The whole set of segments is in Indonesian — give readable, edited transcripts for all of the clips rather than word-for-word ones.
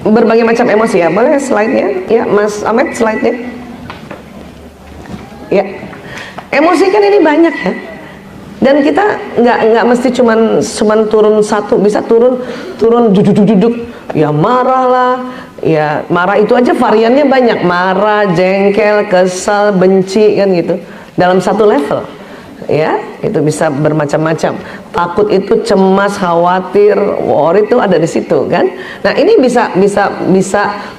berbagai macam emosi ya. Boleh slide-nya ya Mas Ahmed, slide-nya ya. Emosi kan ini banyak ya, dan kita nggak mesti cuman turun satu, bisa turun duduk ya, marah lah ya. Marah itu aja variannya banyak, marah, jengkel, kesal, benci kan gitu, dalam satu level ya. Itu bisa bermacam-macam. Takut itu cemas, khawatir, worry itu ada di situ kan. Nah ini bisa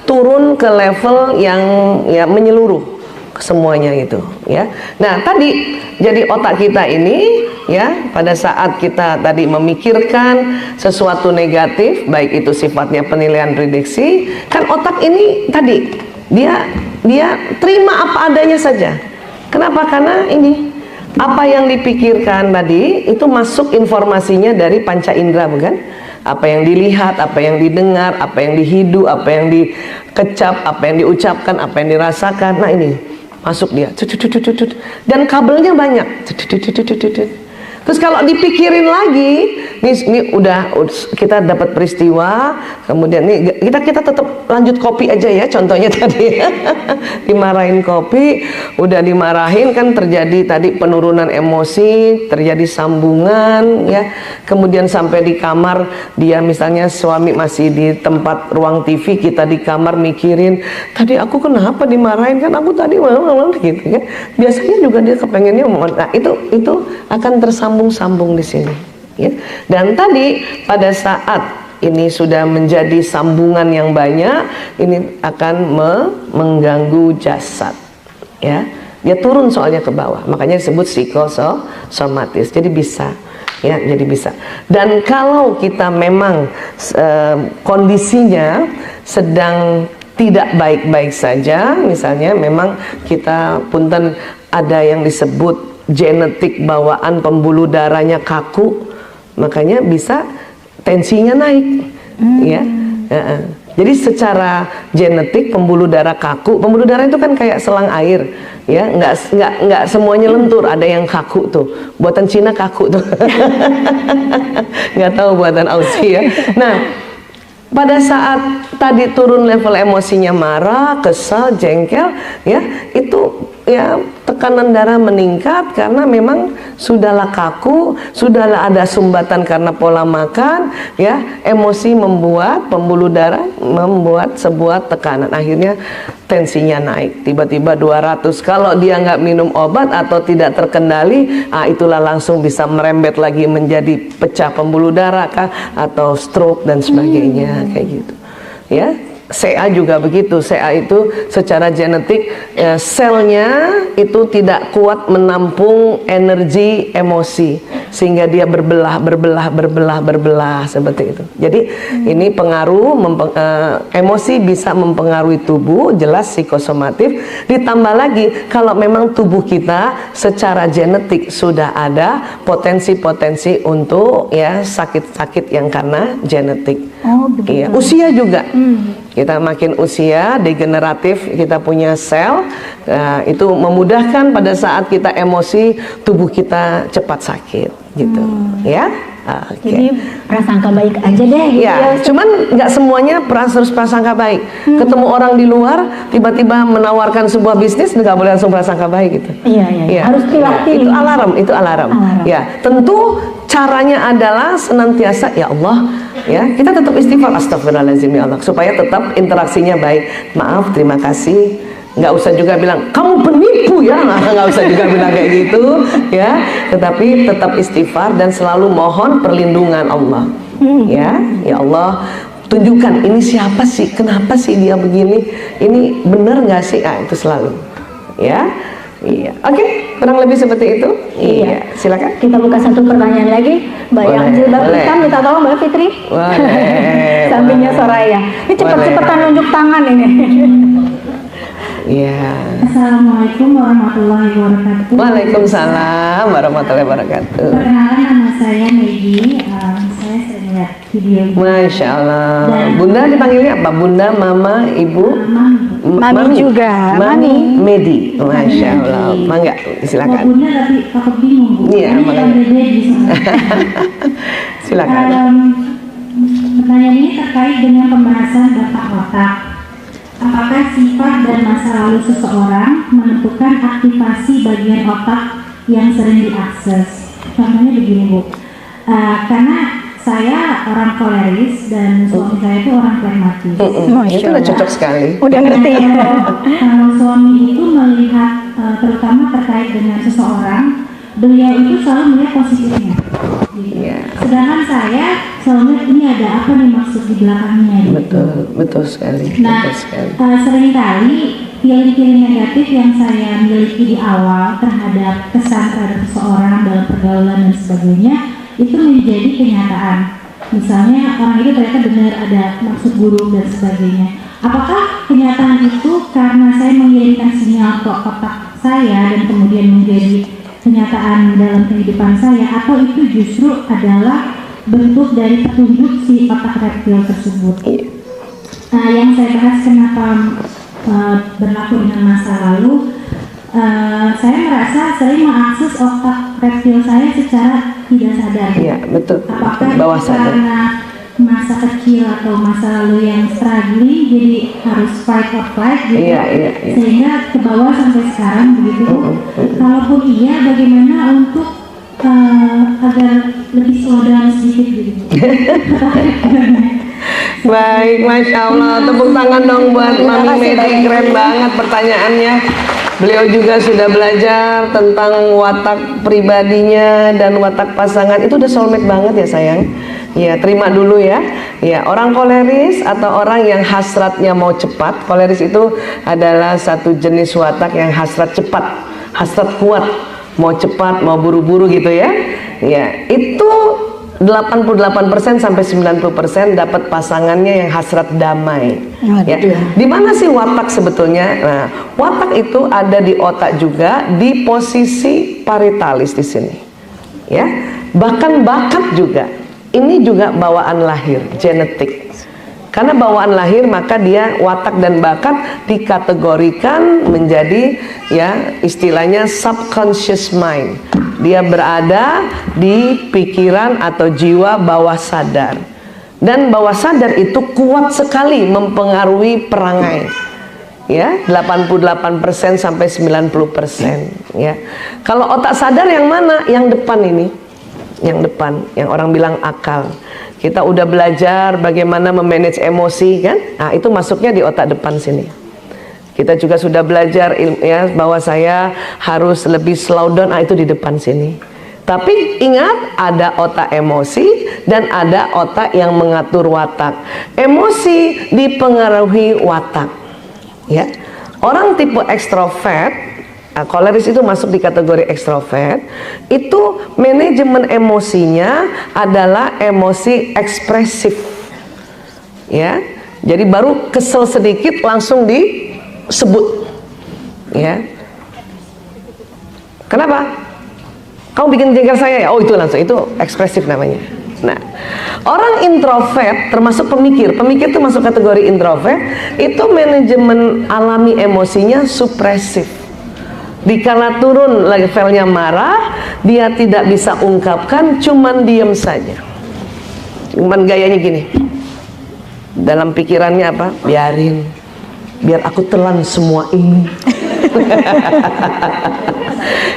turun ke level yang ya menyeluruh semuanya itu ya. Nah tadi jadi otak kita ini ya, pada saat kita tadi memikirkan sesuatu negatif, baik itu sifatnya penilaian, prediksi, kan otak ini tadi dia terima apa adanya saja. Kenapa? Karena ini apa yang dipikirkan tadi itu masuk informasinya dari panca indera, bukan? Apa yang dilihat, apa yang didengar, apa yang dihidu, apa yang dikecap, apa yang diucapkan, apa yang dirasakan. Nah ini masuk dia, dan kabelnya banyak. Terus kalau dipikirin lagi, ini udah kita dapat peristiwa, kemudian nih kita tetap lanjut kopi aja ya, contohnya tadi dimarahin kopi, udah dimarahin kan terjadi tadi penurunan emosi, terjadi sambungan ya, kemudian sampai di kamar dia misalnya suami masih di tempat ruang TV, kita di kamar mikirin tadi aku kenapa dimarahin, kan aku tadi gitu ya. Biasanya juga dia kepengennya, nah itu akan tersambung di sini ya. Dan tadi pada saat ini sudah menjadi sambungan yang banyak, ini akan mengganggu jasad ya. Dia turun soalnya ke bawah, makanya disebut psikosomatis. Jadi bisa ya, jadi bisa. Dan kalau kita memang kondisinya sedang tidak baik-baik saja, misalnya memang kita punten ada yang disebut genetik bawaan pembuluh darahnya kaku, makanya bisa tensinya naik ya. Jadi secara genetik pembuluh darah kaku, pembuluh darah itu kan kayak selang air ya, nggak semuanya lentur, ada yang kaku tuh, buatan Cina kaku tuh nggak tahu buatan Aussie ya. Nah pada saat tadi turun level emosinya, marah, kesal, jengkel ya, itu ya tekanan darah meningkat karena memang sudahlah kaku, sudahlah ada sumbatan karena pola makan ya. Emosi membuat pembuluh darah membuat sebuah tekanan, akhirnya tensinya naik tiba-tiba 200. Kalau dia nggak minum obat atau tidak terkendali, itulah langsung bisa merembet lagi menjadi pecah pembuluh darah kah, atau stroke dan sebagainya kayak gitu ya. CA juga begitu. CA itu secara genetik selnya itu tidak kuat menampung energi emosi, sehingga dia berbelah seperti itu. Jadi ini pengaruh emosi bisa mempengaruhi tubuh, jelas psikosomatif. Ditambah lagi kalau memang tubuh kita secara genetik sudah ada potensi-potensi untuk ya sakit-sakit yang karena genetik. Iya, usia juga. Kita makin usia, degeneratif, kita punya sel, itu memudahkan pada saat kita emosi, tubuh kita cepat sakit, gitu, ya. Jadi prasangka baik aja deh. Ya, cuman nggak semuanya harus prasangka baik. Ketemu orang di luar, tiba-tiba menawarkan sebuah bisnis, nggak boleh langsung prasangka baik gitu. Iya. Harus dilatih. Itu alarm. Ya, tentu caranya adalah senantiasa ya Allah. Ya, kita tetap istighfar, astagfirullahaladzim ya Allah, supaya tetap interaksinya baik. Maaf, terima kasih. Nggak usah juga bilang kamu penipu ya, nggak usah juga bilang kayak gitu ya. Tetapi tetap istighfar dan selalu mohon perlindungan Allah. Ya Allah, tunjukkan ini siapa sih, kenapa sih dia begini, ini benar nggak sih? Itu selalu ya. Iya, oke, kurang lebih seperti itu. Iya, silakan. Kita buka satu pertanyaan lagi. Mbak yang jilbab hitam minta tolong Mbak Fitri. Boleh. Sampingnya Soraya. Ini cepet-cepetan nunjuk tangan ini. Iya. Assalamualaikum warahmatullahi wabarakatuh. Waalaikumsalam warahmatullahi wabarakatuh. Perkenalan, nama saya Megi. Saya sering lihat video. Masya Allah. Bunda dipanggilnya apa? Bunda, Mama, Ibu? Mami juga. Mami, Medi. Masya Allah. Mangga, silakan. Bunda tapi takut bingung Bu. Iya, Ini makanya. ada di sana. Silakan. Pertanyaan ini terkait dengan pembahasan dampak otak. Apakah sifat dan masa lalu seseorang menentukan aktivasi bagian otak yang sering diakses? Contohnya begini Bu, karena saya orang koleris dan suami saya itu orang pragmatis. Itu udah cocok sekali. Udah ngerti. Kalau suami itu melihat terutama terkait dengan seseorang, beliau itu selalu melihat positifnya. Gitu. Sedangkan saya selalu melihat ini ada apa nih maksud di belakangnya. Gitu. Betul sekali. Nah, betul sekali. seringkali feeling-feeling negatif yang saya miliki di awal terhadap kesan terhadap seseorang dalam pergaulan dan sebagainya itu menjadi kenyataan. Misalnya orang itu ternyata benar ada maksud buruk dan sebagainya. Apakah kenyataan itu karena saya mengirimkan sinyal ke otak saya dan kemudian menjadi kenyataan dalam kehidupan saya, atau itu justru adalah bentuk dari petunjuk si otak reptil tersebut? Yang saya bahas kenapa berlaku dengan masa lalu, saya merasa sering mengakses otak reptil saya secara tidak sadar. Iya, betul. Apakah Bawah itu sadar. karena masa kecil atau masa lalu yang struggling jadi harus fight or flight gitu, Iya. sehingga ke bawah sampai sekarang begitu. Kalaupun iya, bagaimana untuk agar lebih slow down sedikit gitu? Baik, Masya Allah. Tepuk tangan dong buat Mami Medi. Keren banget pertanyaannya. Beliau juga sudah belajar tentang watak pribadinya dan watak pasangan. Itu udah soulmate banget ya sayang. Ya, terima dulu ya. Ya, orang koleris atau orang yang hasratnya mau cepat. Koleris itu adalah satu jenis watak yang hasrat cepat, hasrat kuat, mau cepat, mau buru-buru gitu ya. Ya, itu 88% sampai 90% dapat pasangannya yang hasrat damai. Ya. Di mana sih watak sebetulnya? Nah, watak itu ada di otak juga, di posisi paritalis di sini. Ya, bahkan bakat juga. Ini juga bawaan lahir, genetik. Karena bawaan lahir maka dia watak dan bakat dikategorikan menjadi ya istilahnya subconscious mind. Dia berada di pikiran atau jiwa bawah sadar. Dan bawah sadar itu kuat sekali mempengaruhi perangai. Ya, 88% sampai 90% ya. Kalau otak sadar yang mana? Yang depan ini. Yang depan, yang orang bilang akal. Kita udah belajar bagaimana memanage emosi kan? Nah, itu masuknya di otak depan sini. Kita juga sudah belajar ya bahwa saya harus lebih slow down, itu di depan sini. Tapi ingat, ada otak emosi dan ada otak yang mengatur watak. Emosi dipengaruhi watak. Ya. Orang tipe ekstrovert, koleris itu masuk di kategori ekstrovert, itu manajemen emosinya adalah emosi ekspresif. Ya. Jadi baru kesel sedikit langsung disebut. Ya. Kenapa? Kamu bikin jengkel saya ya? Oh, itu langsung, itu ekspresif namanya. Nah, orang introvert termasuk pemikir itu masuk kategori introvert, itu manajemen alami emosinya supresif. Dikala turun levelnya marah, dia tidak bisa ungkapkan, cuman diem saja. Cuman gayanya gini. Dalam pikirannya apa? Biarin, biar aku telan semua ini.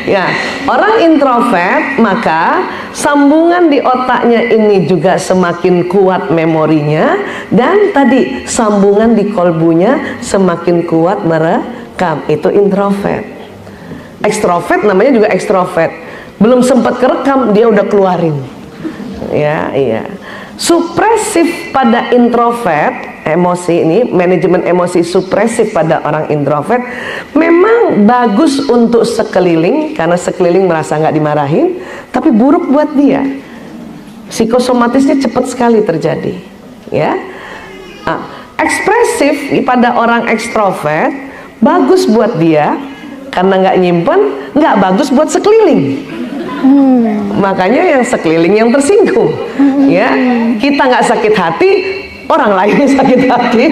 Ya, orang introvert maka sambungan di otaknya ini juga semakin kuat memorinya, dan tadi sambungan di kolbunya semakin kuat merekam. Itu introvert. Ekstrovert namanya juga ekstrovert. Belum sempat kerekam dia udah keluarin. Ya, iya. Supresif pada introvert, emosi ini, manajemen emosi supresif pada orang introvert memang bagus untuk sekeliling, karena sekeliling merasa nggak dimarahin, tapi buruk buat dia. Psikosomatisnya cepat sekali terjadi. Ya, ekspresif pada orang ekstrovert bagus buat dia karena nggak nyimpen, nggak bagus buat sekeliling. Makanya yang sekeliling yang tersinggung. Ya, kita nggak sakit hati, orang lain yang sakit hati.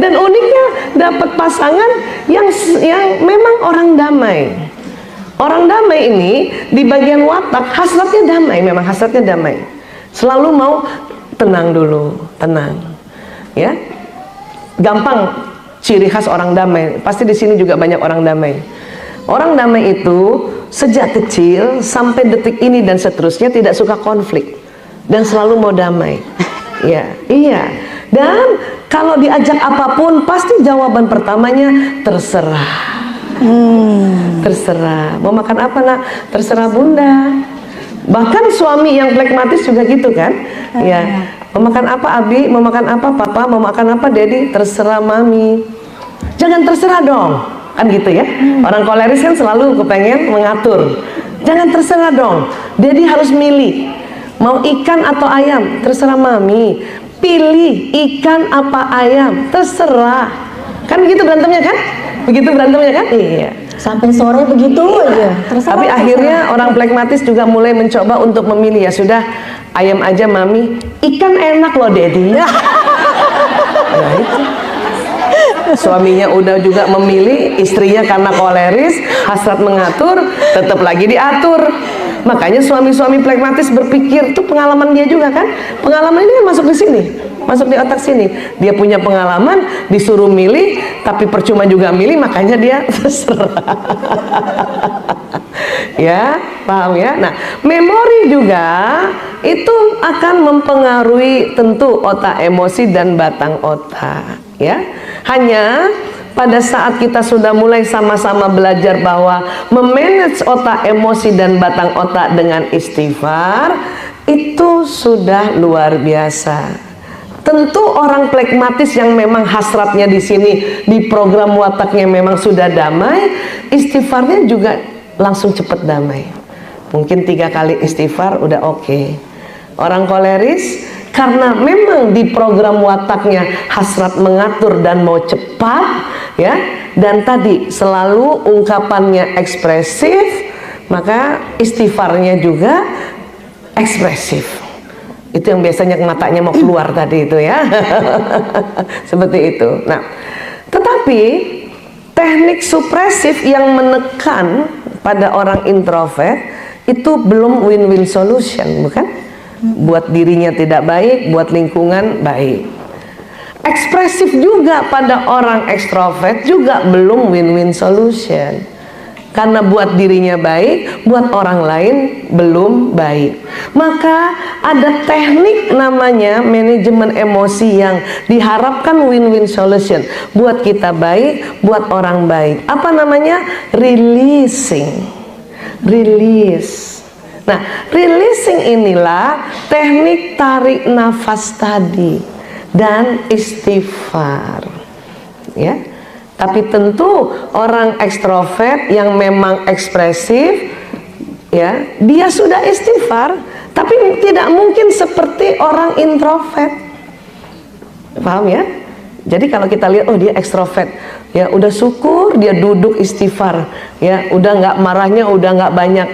Dan uniknya dapat pasangan yang memang orang damai. Orang damai ini di bagian watak hasratnya damai, memang hasratnya damai. Selalu mau tenang dulu, tenang. Ya. Gampang ciri khas orang damai. Pasti di sini juga banyak orang damai. Orang damai itu sejak kecil sampai detik ini dan seterusnya tidak suka konflik dan selalu mau damai. Ya, iya. Dan kalau diajak apapun pasti jawaban pertamanya terserah. Terserah. Mau makan apa nak? Terserah bunda. Bahkan suami yang flekmatis juga gitu kan? Ya. Mau makan apa Abi? Mau makan apa Papa? Mau makan apa Dedi? Terserah Mami. Jangan terserah dong. Kan gitu ya. Orang koleris kan selalu kepengen mengatur. Jangan terserah dong. Dedi harus milih. Mau ikan atau ayam? Terserah Mami. Pilih ikan apa ayam? Terserah. Kan begitu berantemnya kan? Begitu berantemnya kan? Iya. Sampai sore begitu aja. Terserah, Tapi akhirnya orang flekmatis juga mulai mencoba untuk memilih. Ya sudah, ayam aja Mami. Ikan enak loh Dedi. Ya itu. Suaminya udah juga memilih, istrinya karena koleris, hasrat mengatur, tetap lagi diatur. Makanya suami-suami flekmatis berpikir, itu pengalaman dia juga kan? Pengalaman ini kan masuk di sini, masuk di otak sini. Dia punya pengalaman, disuruh milih, tapi percuma juga milih, makanya dia terserah. Ya, paham ya? Nah, memori juga itu akan mempengaruhi tentu otak emosi dan batang otak, ya. Hanya pada saat kita sudah mulai sama-sama belajar bahwa memanage otak emosi dan batang otak dengan istighfar itu sudah luar biasa. Tentu orang flekmatis yang memang hasratnya di sini di program wataknya memang sudah damai, istighfarnya juga langsung cepat damai. Mungkin 3 kali istighfar udah oke. Orang koleris karena memang di program wataknya hasrat mengatur dan mau cepat, ya, dan tadi selalu ungkapannya ekspresif, maka istighfarnya juga ekspresif. Itu yang biasanya matanya mau keluar tadi itu ya. Seperti itu. Nah, tetapi teknik supresif yang menekan pada orang introvert itu belum win-win solution, bukan? Buat dirinya tidak baik, buat lingkungan baik. Ekspresif juga pada orang ekstrovert juga belum win-win solution. Karena buat dirinya baik, buat orang lain belum baik. Maka ada teknik namanya manajemen emosi yang diharapkan win-win solution. Buat kita baik, buat orang baik. Apa namanya? Releasing. Release. Nah, releasing inilah teknik tarik nafas tadi dan istighfar. Ya. Tapi tentu orang ekstrovert yang memang ekspresif, ya, dia sudah istighfar, tapi tidak mungkin seperti orang introvert. Paham ya? Jadi kalau kita lihat, oh dia ekstrovert, ya udah syukur dia duduk istighfar, ya udah nggak marahnya udah nggak banyak,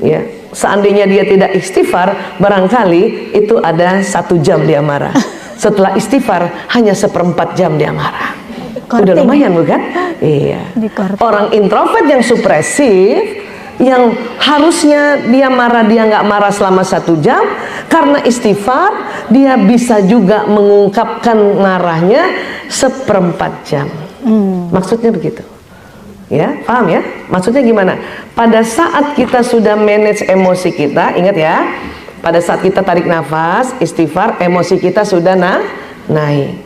ya. Seandainya dia tidak istighfar, barangkali itu ada 1 jam dia marah. Setelah istighfar hanya 1/4 jam dia marah. Udah lumayan bukan? Iya. Orang introvert yang supresif, yang harusnya dia marah, dia nggak marah selama 1 jam, karena istighfar dia bisa juga mengungkapkan marahnya 1/4 jam. Maksudnya begitu. Ya, paham ya? Maksudnya gimana? Pada saat kita sudah manage emosi kita, ingat ya, pada saat kita tarik nafas, istighfar, emosi kita sudah naik.